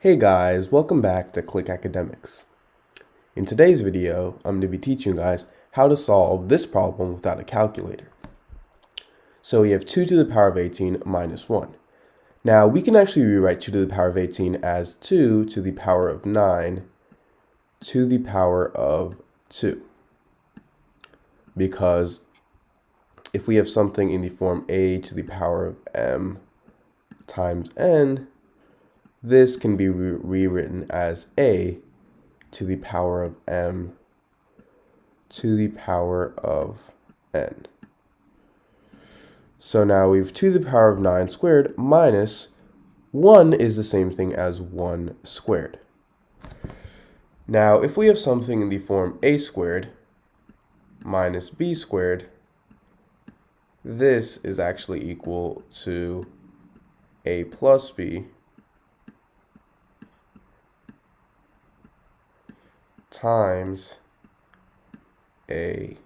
Hey guys, welcome back to Click Academics. In today's video, I'm going to be teaching you guys how to solve this problem without a calculator. So we have 2 to the power of 18 minus 1. Now we can actually rewrite 2 to the power of 18 as 2 to the power of 9 to the power of 2. Because if we have something in the form a to the power of m times n, this can be rewritten as a to the power of m to the power of n. So now we have 2 to the power of 9 squared minus 1 is the same thing as 1 squared. Now if we have something in the form a squared minus b squared, this is actually equal to a plus b times a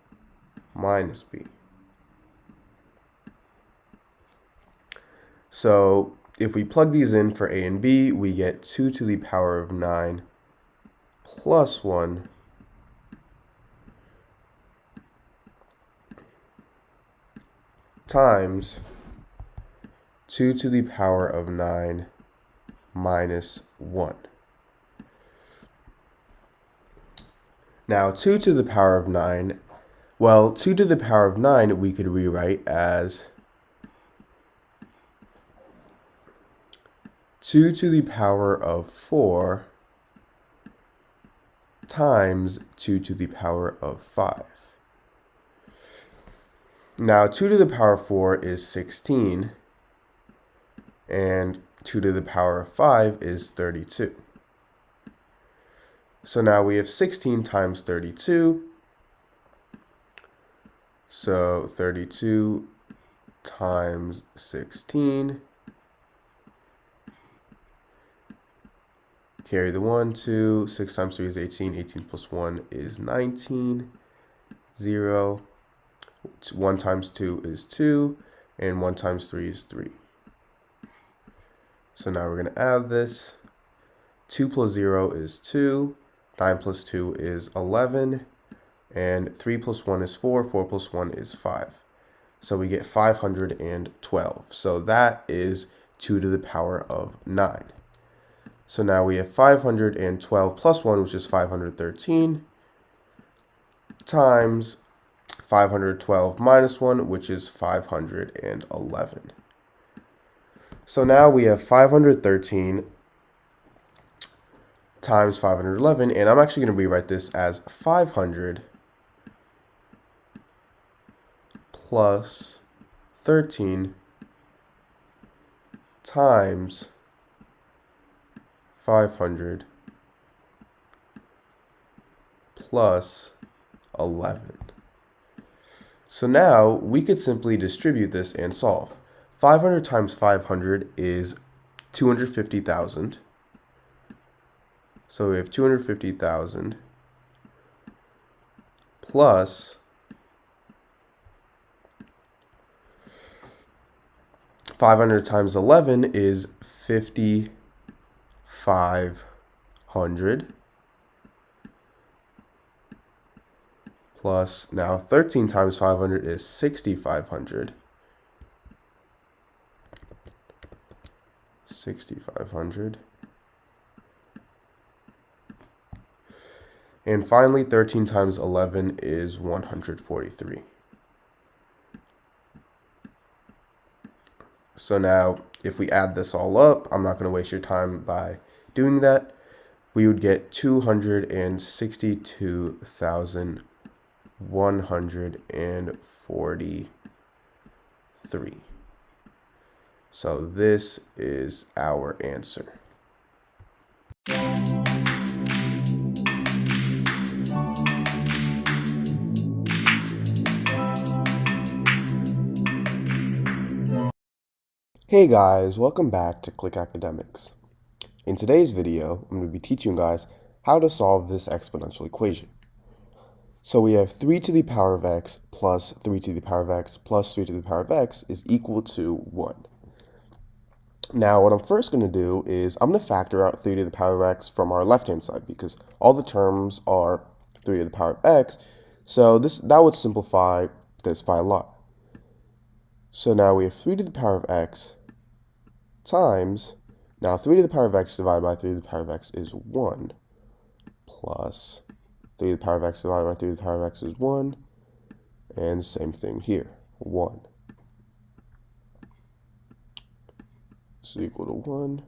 minus b. So if we plug these in for a and b, we get 2 to the power of 9 plus 1 times 2 to the power of 9 minus 1. Now 2 to the power of 9, well, 2 to the power of 9 we could rewrite as 2 to the power of 4 times 2 to the power of 5. Now 2 to the power of 4 is 16, and 2 to the power of 5 is 32. So now we have 16 times 32. So 32 times 16. Carry the 1, 2. 6 times 3 is 18. 18 plus 1 is 19. 0. 1 times 2 is 2. And 1 times 3 is 3. So now we're going to add this. 2 plus 0 is 2. 9 plus 2 is 11, and 3 plus 1 is 4, 4 plus 1 is 5. So we get 512. So that is 2 to the power of 9. So now we have 512 plus 1, which is 513, times 512 minus 1, which is 511. So now we have 513 times 511, and I'm actually going to rewrite this as 500 plus 13 times 500 plus 11. So now we could simply distribute this and solve. 500 times 500 is 250,000. So we have 250,000 plus 500 times 11 is 5,500 plus now 13 times 500 is 6,500. 6,500. And finally, 13 times 11 is 143. So now, if we add this all up, I'm not going to waste your time by doing that. We would get 262,143. So this is our answer. Hey guys, welcome back to Click Academics. In today's video, I'm going to be teaching you guys how to solve this exponential equation. So we have 3 to the power of x plus 3 to the power of x plus 3 to the power of x is equal to 1. Now, what I'm first going to do is I'm going to factor out 3 to the power of x from our left-hand side because all the terms are 3 to the power of x. So that would simplify this by a lot. So now we have 3 to the power of x times, now 3 to the power of x divided by 3 to the power of x is 1, plus 3 to the power of x divided by 3 to the power of x is 1, and same thing here, 1. So equal to 1.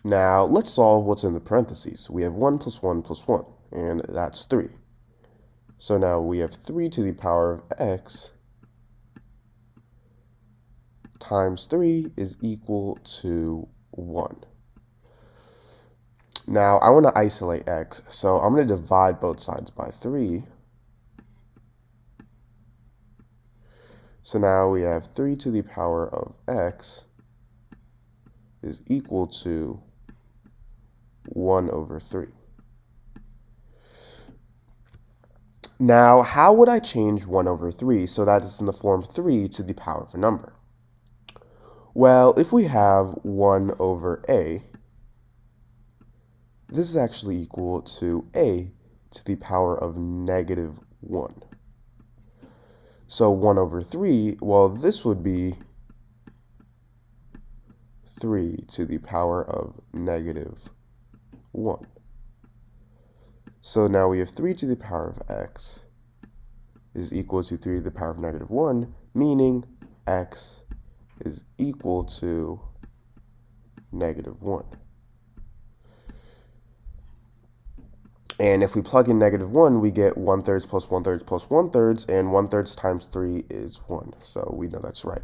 Now let's solve what's in the parentheses. We have 1 plus 1 plus 1, and that's 3. So now we have 3 to the power of x times 3 is equal to 1. Now I want to isolate x, so I'm going to divide both sides by 3. So now we have 3 to the power of x is equal to 1 over 3. Now, how would I change 1 over 3 so that it's in the form 3 to the power of a number? Well, if we have 1 over a, this is actually equal to a to the power of negative 1. So 1 over 3, well, this would be 3 to the power of negative 1. So now we have 3 to the power of x is equal to 3 to the power of negative 1, meaning x is equal to negative 1. And if we plug in negative 1, we get 1/3 plus 1/3 plus 1/3, and 1/3 times 3 is 1. So we know that's right.